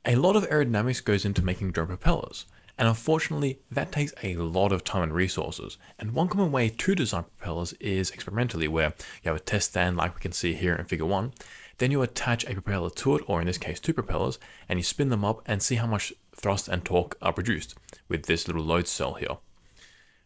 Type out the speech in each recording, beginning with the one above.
A lot of aerodynamics goes into making drone propellers, and unfortunately that takes a lot of time and resources. And one common way to design propellers is experimentally, where you have a test stand like we can see here in figure 1, then you attach a propeller to it, or in this case 2 propellers, and you spin them up and see how much thrust and torque are produced with this little load cell here.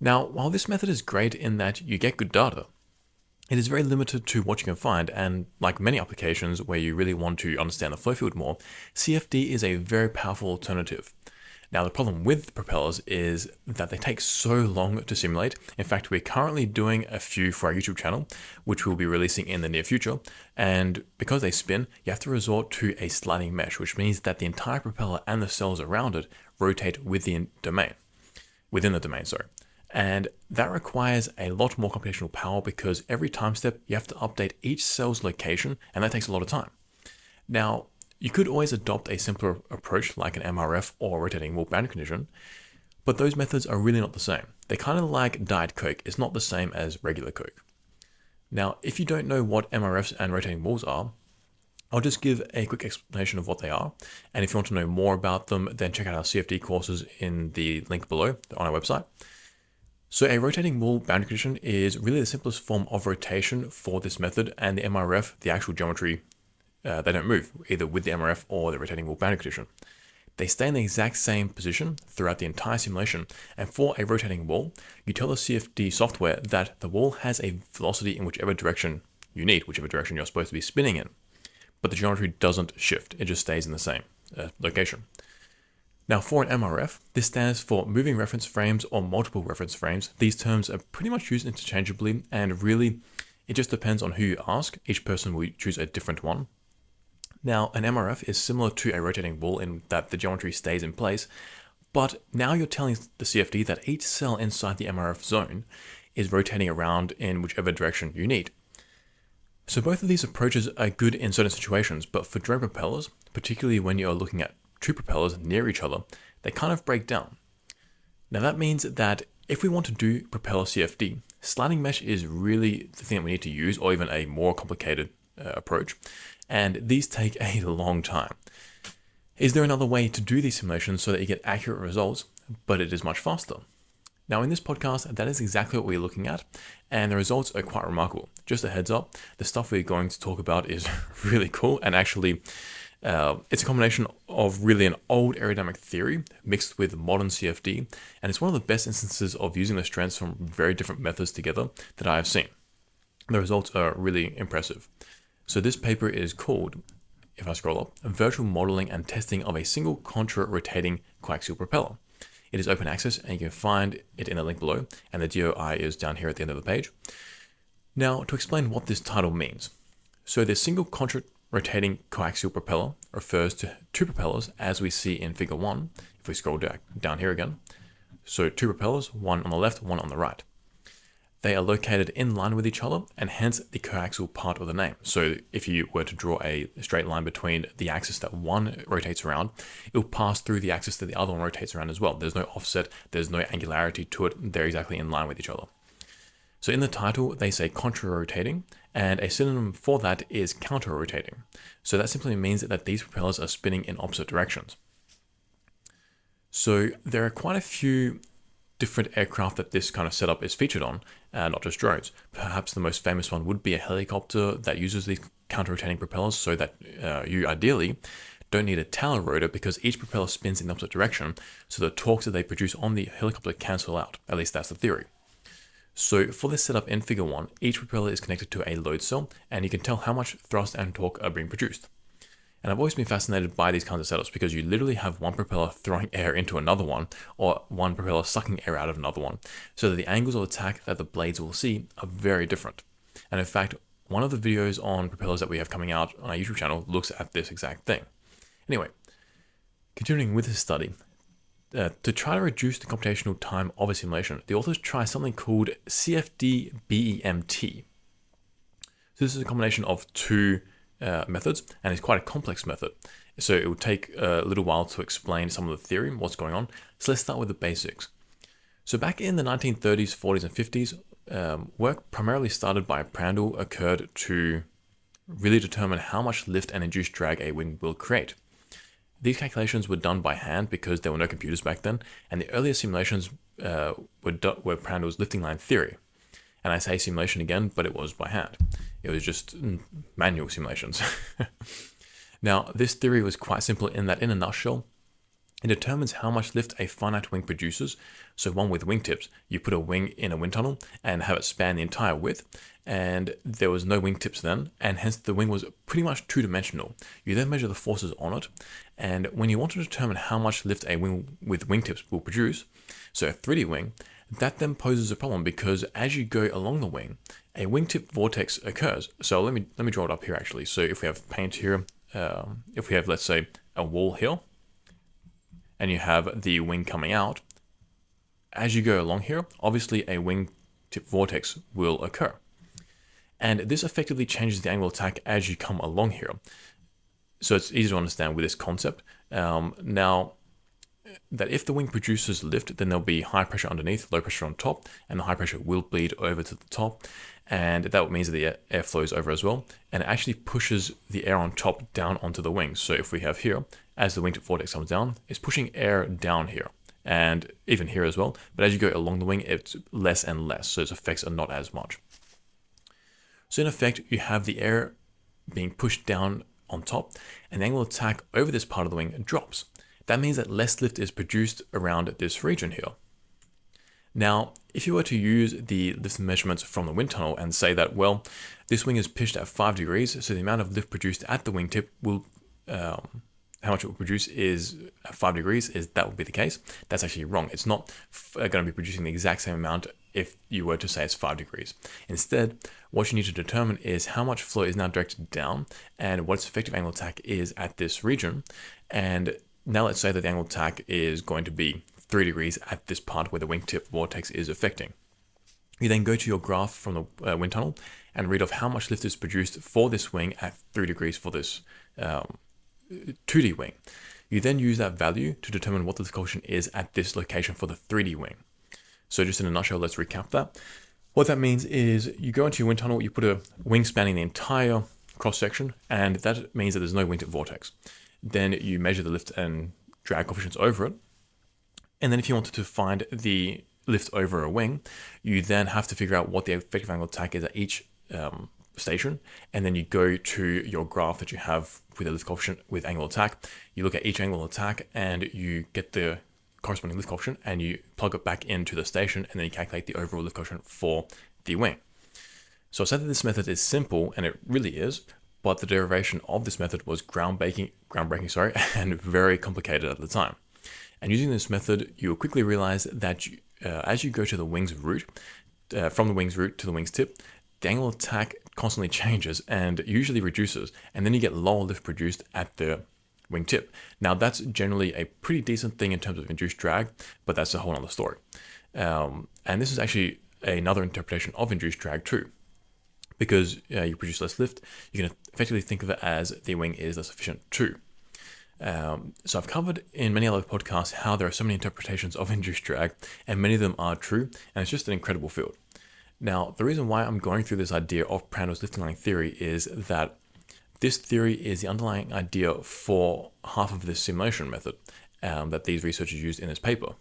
Now, while this method is great in that you get good data, it is very limited to what you can find, and like many applications where you really want to understand the flow field more, CFD is a very powerful alternative. Now, the problem with propellers is that they take so long to simulate. In fact, we're currently doing a few for our YouTube channel, which we'll be releasing in the near future. And because they spin, you have to resort to a sliding mesh, which means that the entire propeller and the cells around it rotate within the domain, sorry. And that requires a lot more computational power because every time step you have to update each cell's location, and that takes a lot of time. Now, you could always adopt a simpler approach like an MRF or rotating wall boundary condition, but those methods are really not the same. They're kind of like Diet Coke. It's not the same as regular Coke. Now, if you don't know what MRFs and rotating walls are, I'll just give a quick explanation of what they are. And if you want to know more about them, then check out our CFD courses in the link below on our website. So a rotating wall boundary condition is really the simplest form of rotation for this method, and the MRF, the actual geometry, they don't move, either with the MRF or the rotating wall boundary condition. They stay in the exact same position throughout the entire simulation, and for a rotating wall, you tell the CFD software that the wall has a velocity in whichever direction you need, whichever direction you're supposed to be spinning in. But the geometry doesn't shift, it just stays in the same location. Now, for an MRF, this stands for moving reference frames or multiple reference frames. These terms are pretty much used interchangeably, and really, it just depends on who you ask. Each person will choose a different one. Now, an MRF is similar to a rotating wall in that the geometry stays in place, but now you're telling the CFD that each cell inside the MRF zone is rotating around in whichever direction you need. So both of these approaches are good in certain situations, but for drone propellers, particularly when you're looking at 2 propellers near each other, they kind of break down. Now that means that if we want to do propeller CFD, sliding mesh is really the thing that we need to use, or even a more complicated approach, and these take a long time. Is there another way to do these simulations so that you get accurate results, but it is much faster? Now in this podcast, that is exactly what we're looking at, and the results are quite remarkable. Just a heads up, the stuff we're going to talk about is really cool, and actually it's a combination of really an old aerodynamic theory mixed with modern CFD, and it's one of the best instances of using the strengths from very different methods together that I have seen. The results are really impressive. So this paper is called, if I scroll up, Virtual Modeling and Testing of a Single Contra Rotating Coaxial Propeller. It is open access, and you can find it in the link below, and the DOI is down here at the end of the page. Now, to explain what this title means. So the single contra rotating coaxial propeller refers to 2 propellers, as we see in figure 1, if we scroll down here again. So 2 propellers, one on the left, one on the right. They are located in line with each other, and hence the coaxial part of the name. So if you were to draw a straight line between the axis that one rotates around, it will pass through the axis that the other one rotates around as well. There's no offset, there's no angularity to it, they're exactly in line with each other. So in the title, they say contra-rotating, and a synonym for that is counter-rotating. So that simply means that these propellers are spinning in opposite directions. So there are quite a few different aircraft that this kind of setup is featured on, not just drones. Perhaps the most famous one would be a helicopter that uses these counter-rotating propellers, so that you ideally don't need a tail rotor because each propeller spins in the opposite direction, so the torques that they produce on the helicopter cancel out. At least that's the theory. So for this setup in figure 1, each propeller is connected to a load cell, and you can tell how much thrust and torque are being produced. And I've always been fascinated by these kinds of setups because you literally have one propeller throwing air into another one, or one propeller sucking air out of another one, so that the angles of attack that the blades will see are very different. And in fact, one of the videos on propellers that we have coming out on our YouTube channel looks at this exact thing. Anyway, continuing with this study, to try to reduce the computational time of a simulation, the authors try something called CFD-BEMT. So this is a combination of 2 methods, and it's quite a complex method. So it will take a little while to explain some of the theory, what's going on. So let's start with the basics. So back in the 1930s, 40s, and 50s, work primarily started by Prandtl occurred to really determine how much lift and induced drag a wing will create. these calculations were done by hand because there were no computers back then, and the earlier simulations were Prandtl lifting line theory. And I say simulation again, but it was by hand. It was just manual simulations. Now, this theory was quite simple in that, in a nutshell, it determines how much lift a finite wing produces. So one with wingtips, you put a wing in a wind tunnel and have it span the entire width, and there was no wingtips then, and hence the wing was pretty much two-dimensional. You then measure the forces on it, and when you want to determine how much lift a wing with wingtips will produce, so a 3D wing, that then poses a problem because as you go along the wing, a wingtip vortex occurs. So let me draw it up here actually. So if we have paint here, if we have, let's say, a wall here, and you have the wing coming out, as you go along here, obviously a wingtip vortex will occur. And this effectively changes the angle of attack as you come along here. So it's easy to understand with this concept. Now, that if the wing produces lift, then there'll be high pressure underneath, low pressure on top, and the high pressure will bleed over to the top. And that means that the air flows over as well, and it actually pushes the air on top down onto the wings. So if we have here, as the wingtip vortex comes down, it's pushing air down here, and even here as well. But as you go along the wing, it's less and less, so its effects are not as much. So in effect, you have the air being pushed down on top, and the angle of attack over this part of the wing drops. That means that less lift is produced around this region here. Now, if you were to use the lift measurements from the wind tunnel and say that, well, this wing is pitched at 5 degrees, so the amount of lift produced at the wingtip will, how much it will produce is at 5 degrees, that would be the case. That's actually wrong. It's not going to be producing the exact same amount if you were to say it's 5 degrees. Instead, what you need to determine is how much flow is now directed down and what its effective angle of attack is at this region. And now let's say that the angle of attack is going to be 3 degrees at this part where the wingtip vortex is affecting. You then go to your graph from the wind tunnel and read off how much lift is produced for this wing at 3 degrees for this 2D wing. You then use that value to determine what the lift coefficient is at this location for the 3D wing. So just in a nutshell, let's recap that. What that means is you go into your wind tunnel, you put a wing spanning the entire cross section, and that means that there's no wingtip vortex. Then you measure the lift and drag coefficients over it. And then if you wanted to find the lift over a wing, you then have to figure out what the effective angle of attack is at each station. And then you go to your graph that you have with the lift coefficient with angle of attack. You look at each angle of attack and you get the corresponding lift coefficient and you plug it back into the station, and then you calculate the overall lift coefficient for the wing. So I said that this method is simple, and it really is, but the derivation of this method was groundbreaking, and very complicated at the time. And using this method, you will quickly realize that as you go to the wing's root, from the wing's root to the wing's tip, the angle of attack constantly changes and usually reduces, and then you get lower lift produced at the wing tip. Now that's generally a pretty decent thing in terms of induced drag, but that's a whole other story. And this is actually another interpretation of induced drag too. Because you produce less lift, you can effectively think of it as the wing is less efficient too. So I've covered in many other podcasts how there are so many interpretations of induced drag, and many of them are true, and it's just an incredible field. Now, the reason why I'm going through this idea of Prandtl's lifting line theory is that this theory is the underlying idea for half of this simulation method that these researchers used in this paper.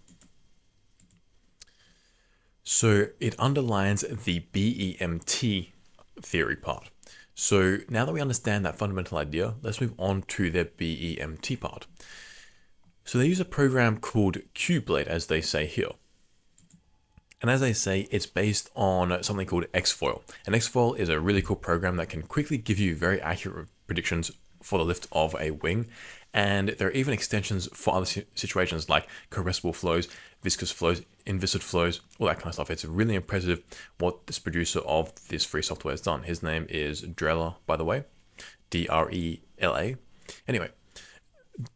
So it underlines the BEMT theory part. So now that we understand that fundamental idea, let's move on to their BEMT part. So they use a program called QBlade, as they say here. And as they say, it's based on something called Xfoil. And Xfoil is a really cool program that can quickly give you very accurate predictions for the lift of a wing. And there are even extensions for other situations like compressible flows, viscous flows, inviscid flows, all that kind of stuff. It's really impressive what this producer of this free software has done. His name is Drela, by the way, D-R-E-L-A. Anyway,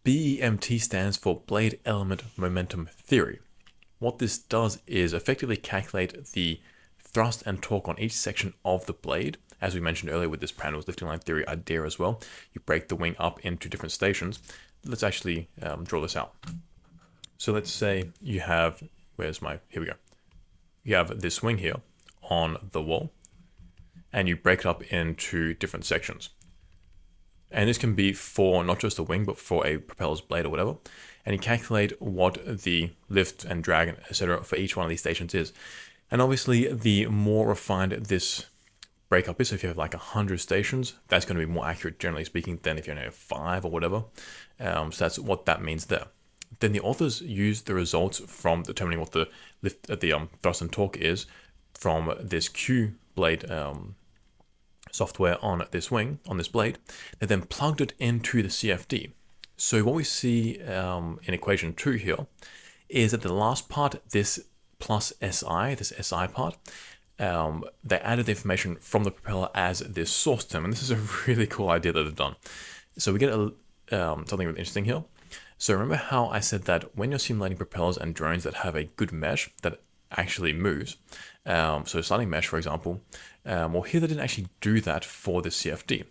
BEMT stands for Blade Element Momentum Theory. What this does is effectively calculate the thrust and torque on each section of the blade. As we mentioned earlier with this Prandtl's lifting line theory idea as well, you break the wing up into different stations. Let's actually draw this out. So let's say you have, here we go. You have this wing here on the wall, and you break it up into different sections. And this can be for not just a wing, but for a propeller's blade or whatever. And you calculate what the lift and drag, etc., for each one of these stations is. And obviously, the more refined this breakup is, so if you have like 100 stations, that's going to be more accurate, generally speaking, than if you only have 5 or whatever. So that's what that means there. Then the authors use the results from determining what the lift, the thrust and torque is from this Q blade software on this wing, on this blade. They then plugged it into the CFD. So what we see in equation 2 here is that the last part, this plus SI, this SI part, they added the information from the propeller as this source term. And this is a really cool idea that they've done. So we get something really interesting here. So remember how I said that when you're simulating propellers and drones that have a good mesh that actually moves, so sliding mesh, for example, well, here they didn't actually do that for the CFD.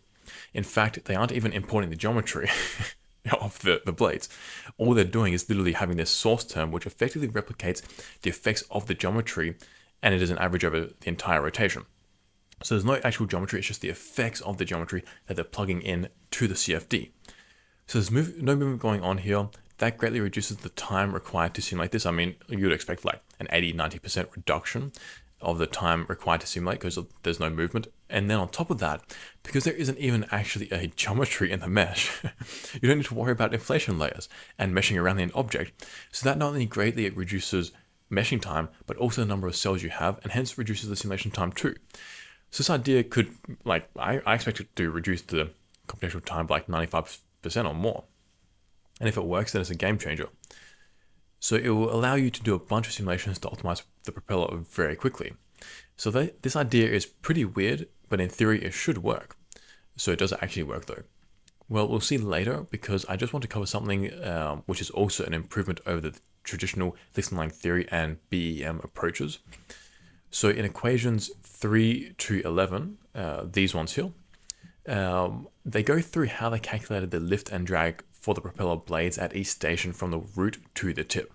In fact, they aren't even importing the geometry of the blades. All they're doing is literally having this source term, which effectively replicates the effects of the geometry, and it is an average over the entire rotation. So there's no actual geometry, it's just the effects of the geometry that they're plugging in to the CFD. So there's no movement going on here. That greatly reduces the time required to simulate this. I mean, you would expect like an 80-90% reduction of the time required to simulate because there's no movement. And then on top of that, because there isn't even actually a geometry in the mesh, you don't need to worry about inflation layers and meshing around the end object. So that not only greatly reduces meshing time, but also the number of cells you have, and hence reduces the simulation time too. So this idea could, like, I expect it to reduce the computational time by like 95% or more. And if it works, then it's a game changer. So it will allow you to do a bunch of simulations to optimize the propeller very quickly. So this idea is pretty weird, but in theory it should work. So it doesn't actually work though. Well, we'll see later, because I just want to cover something which is also an improvement over the traditional lift and line theory and BEM approaches. So in equations 3 to 11, these ones here, they go through how they calculated the lift and drag for the propeller blades at each station from the root to the tip.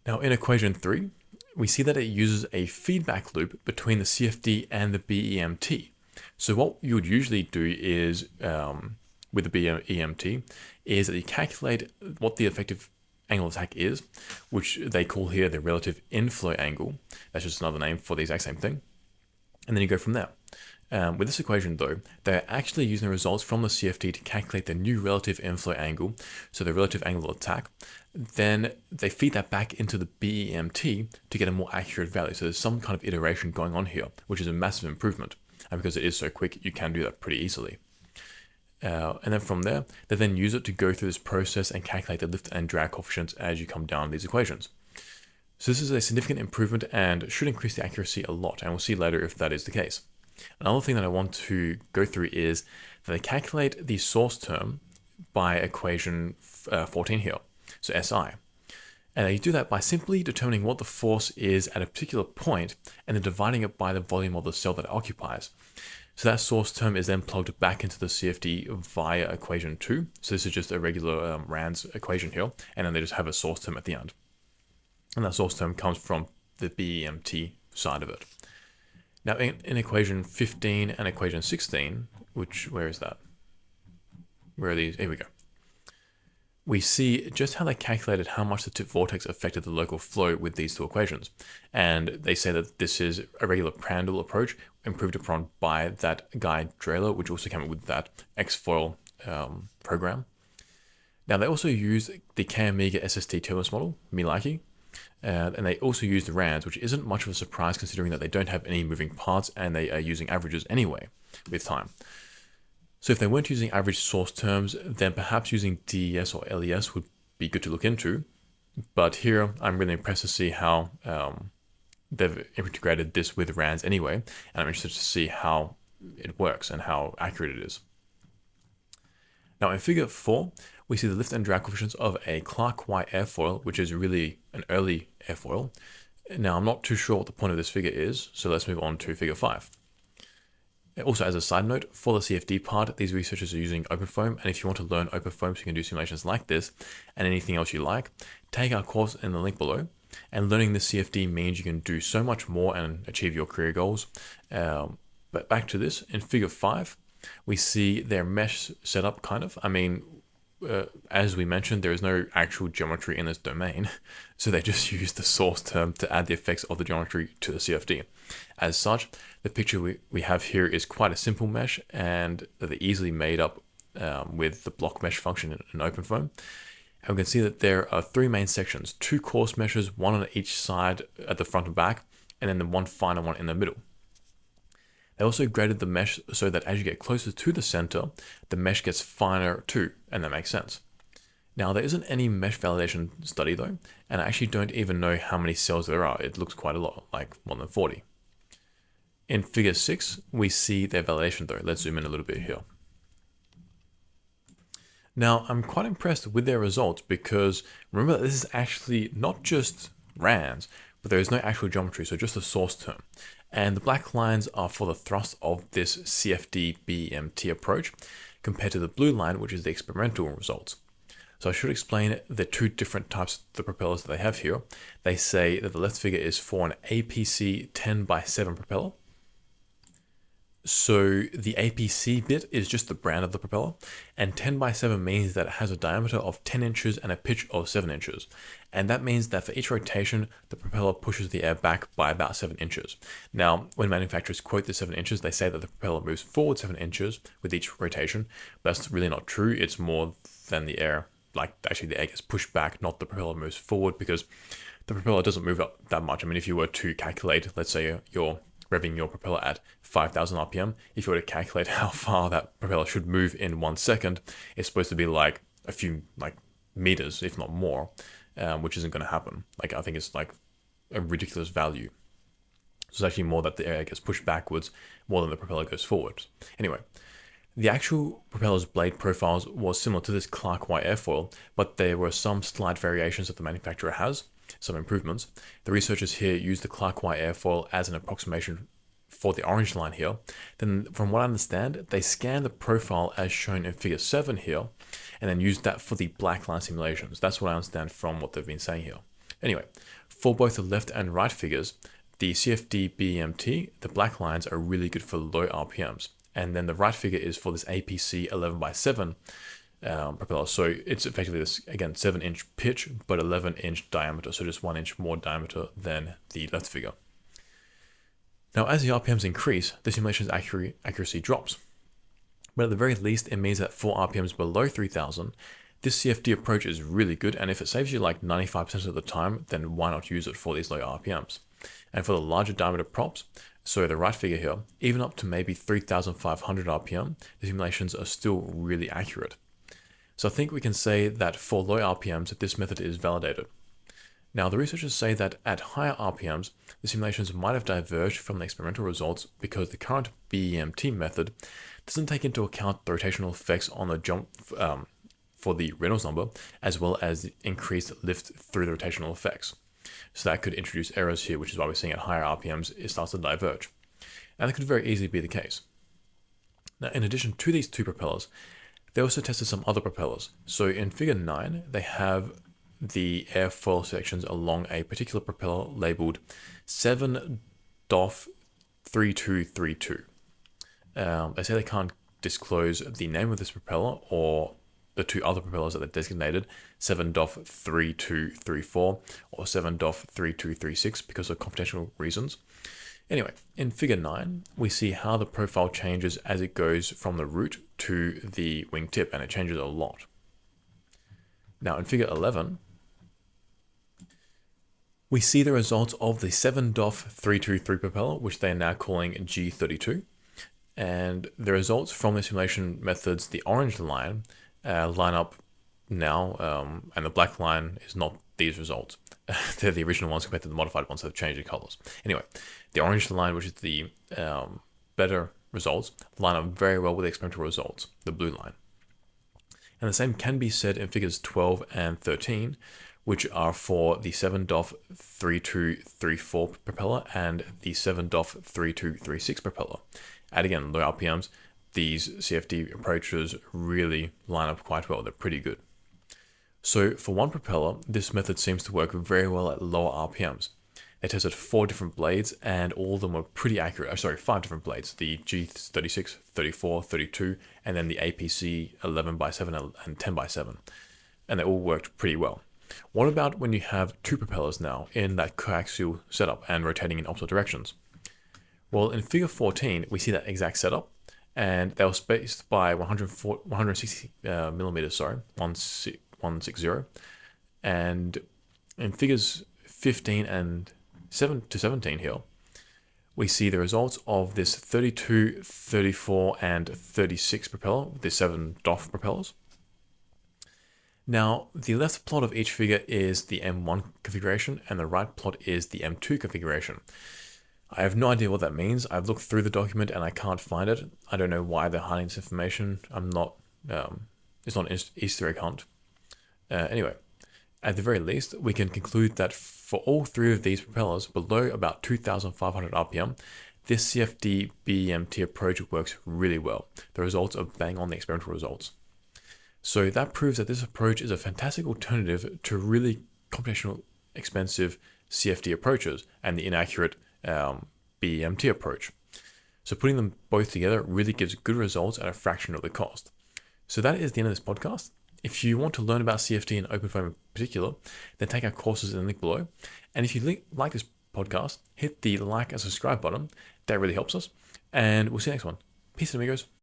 Now in equation 3, we see that it uses a feedback loop between the CFD and the BEMT. So what you would usually do is, with the BEMT, is that you calculate what the effective angle of attack is, which they call here the relative inflow angle. That's just another name for the exact same thing. And then you go from there. With this equation though, they're actually using the results from the CFD to calculate the new relative inflow angle, so the relative angle of attack. Then they feed that back into the BEMT to get a more accurate value. So there's some kind of iteration going on here, which is a massive improvement. And because it is so quick, you can do that pretty easily. And then from there, they then use it to go through this process and calculate the lift and drag coefficients as you come down these equations. So this is a significant improvement and should increase the accuracy a lot, and we'll see later if that is the case. Another thing that I want to go through is that they calculate the source term by equation 14 here, so SI. And they do that by simply determining what the force is at a particular point and then dividing it by the volume of the cell that it occupies. So that source term is then plugged back into the CFD via equation 2. So this is just a regular RANS equation here, and then they just have a source term at the end. And that source term comes from the BEMT side of it. Now in equation 15 and equation 16, where is that? Where are these? Here we go. We see just how they calculated how much the tip vortex affected the local flow with these two equations. And they say that this is a regular Prandtl approach improved upon by that guy Drayler, which also came up with that X-foil program. Now they also use the K-Omega SST Turbulence model, Milaki, and they also use the RANS, which isn't much of a surprise considering that they don't have any moving parts and they are using averages anyway with time. So if they weren't using average source terms, then perhaps using DES or LES would be good to look into. But here, I'm really impressed to see how they've integrated this with RANS anyway, and I'm interested to see how it works and how accurate it is. Now in figure 4, we see the lift and drag coefficients of a Clark Y airfoil, which is really an early airfoil. Now I'm not too sure what the point of this figure is, so let's move on to figure 5. Also, as a side note, for the CFD part, these researchers are using OpenFOAM, and if you want to learn OpenFOAM so you can do simulations like this and anything else you like, take our course in the link below. And learning the CFD means you can do so much more and achieve your career goals. But back to this, in figure 5, we see their mesh setup kind of. I mean, as we mentioned, there is no actual geometry in this domain, so they just use the source term to add the effects of the geometry to the CFD. As such, the picture we have here is quite a simple mesh, and they're easily made up with the block mesh function in OpenFOAM. And we can see that there are three main sections, two coarse meshes, one on each side at the front and back, and then the one finer one in the middle. They also graded the mesh so that as you get closer to the center, the mesh gets finer too, and that makes sense. Now, there isn't any mesh validation study though, and I actually don't even know how many cells there are. It looks quite a lot, like more than 40. In figure 6, we see their validation though. Let's zoom in a little bit here. Now, I'm quite impressed with their results because remember that this is actually not just RANs, but there is no actual geometry, so just a source term. And the black lines are for the thrust of this CFD-BEMT approach compared to the blue line, which is the experimental results. So I should explain the two different types of the propellers that they have here. They say that the left figure is for an APC 10x7 propeller. So the APC bit is just the brand of the propeller, and 10x7 means that it has a diameter of 10 inches and a pitch of 7 inches. And that means that for each rotation, the propeller pushes the air back by about 7 inches. Now, when manufacturers quote the 7 inches, they say that the propeller moves forward 7 inches with each rotation. But that's really not true. It's more than the air, like actually the air gets pushed back, not the propeller moves forward, because the propeller doesn't move up that much. I mean, if you were to calculate, let's say you're revving your propeller at 5,000 RPM, if you were to calculate how far that propeller should move in 1 second, it's supposed to be like a few meters, if not more, which isn't going to happen. Like, I think it's like a ridiculous value. So it's actually more that the air gets pushed backwards more than the propeller goes forward. Anyway, the actual propeller's blade profiles was similar to this Clark Y airfoil, but there were some slight variations that the manufacturer has, some improvements. The researchers here used the Clark Y airfoil as an approximation for the orange line here. Then from what I understand, they scanned the profile as shown in figure 7 here, and then used that for the black line simulations. That's what I understand from what they've been saying here. Anyway, for both the left and right figures, the CFD-BEMT, the black lines are really good for low RPMs. And then the right figure is for this APC 11x7 propeller. So it's effectively this, again, 7-inch pitch, but 11-inch diameter. So just 1 inch more diameter than the left figure. Now, as the RPMs increase, the simulation's accuracy drops. But at the very least, it means that for RPMs below 3000, this CFD approach is really good. And if it saves you like 95% of the time, then why not use it for these low RPMs? And for the larger diameter props, so the right figure here, even up to maybe 3,500 RPM, the simulations are still really accurate. So I think we can say that for low RPMs, this method is validated. Now, the researchers say that at higher RPMs, the simulations might have diverged from the experimental results because the current BEMT method doesn't take into account the rotational effects on the jump for the Reynolds number, as well as the increased lift through the rotational effects. So that could introduce errors here, which is why we're seeing at higher RPMs, it starts to diverge. And that could very easily be the case. Now, in addition to these two propellers, they also tested some other propellers. So in figure 9, they have the airfoil sections along a particular propeller labeled 7-DOF3232. They say they can't disclose the name of this propeller or the two other propellers that they designated, 7-DOF3234 or 7-DOF3236 because of computational reasons. Anyway, in figure 9, we see how the profile changes as it goes from the root to the wingtip, and it changes a lot. Now in figure 11, we see the results of the 7-DOF323 propeller, which they are now calling G32. And the results from the simulation methods, the orange line, line up now, and the black line is not these results. They're the original ones compared to the modified ones that have changed the colors. Anyway, the orange line, which is the better results, line up very well with the experimental results, the blue line. And the same can be said in figures 12 and 13, which are for the 7-DOF3234 propeller and the 7-DOF3236 propeller. And again, low RPMs, these CFD approaches really line up quite well. They're pretty good. So for one propeller, this method seems to work very well at lower RPMs. They tested 4 different blades, and all of them were pretty accurate. Sorry, 5 different blades: the G36, 34, 32, and then the APC 11x7 and 10x7, and they all worked pretty well. What about when you have 2 propellers now in that coaxial setup and rotating in opposite directions? Well, in figure 14, we see that exact setup, and they were spaced by 160 millimeters, 160. And in figures 15 and 7 to 17 here, we see the results of this 32, 34, and 36 propeller, the 7 DOF propellers. Now, the left plot of each figure is the M1 configuration, and the right plot is the M2 configuration. I have no idea what that means. I've looked through the document and I can't find it. I don't know why they're hiding this information. It's not an Easter egg hunt. Anyway, at the very least, we can conclude that for all 3 of these propellers below about 2,500 RPM, this CFD BEMT approach works really well. The results are bang on the experimental results. So that proves that this approach is a fantastic alternative to really computational, expensive CFD approaches and the inaccurate BEMT approach. So putting them both together really gives good results at a fraction of the cost. So that is the end of this podcast. If you want to learn about CFD and OpenFOAM in particular, then take our courses in the link below. And if you like this podcast, hit the like and subscribe button. That really helps us. And we'll see you next one. Peace, amigos.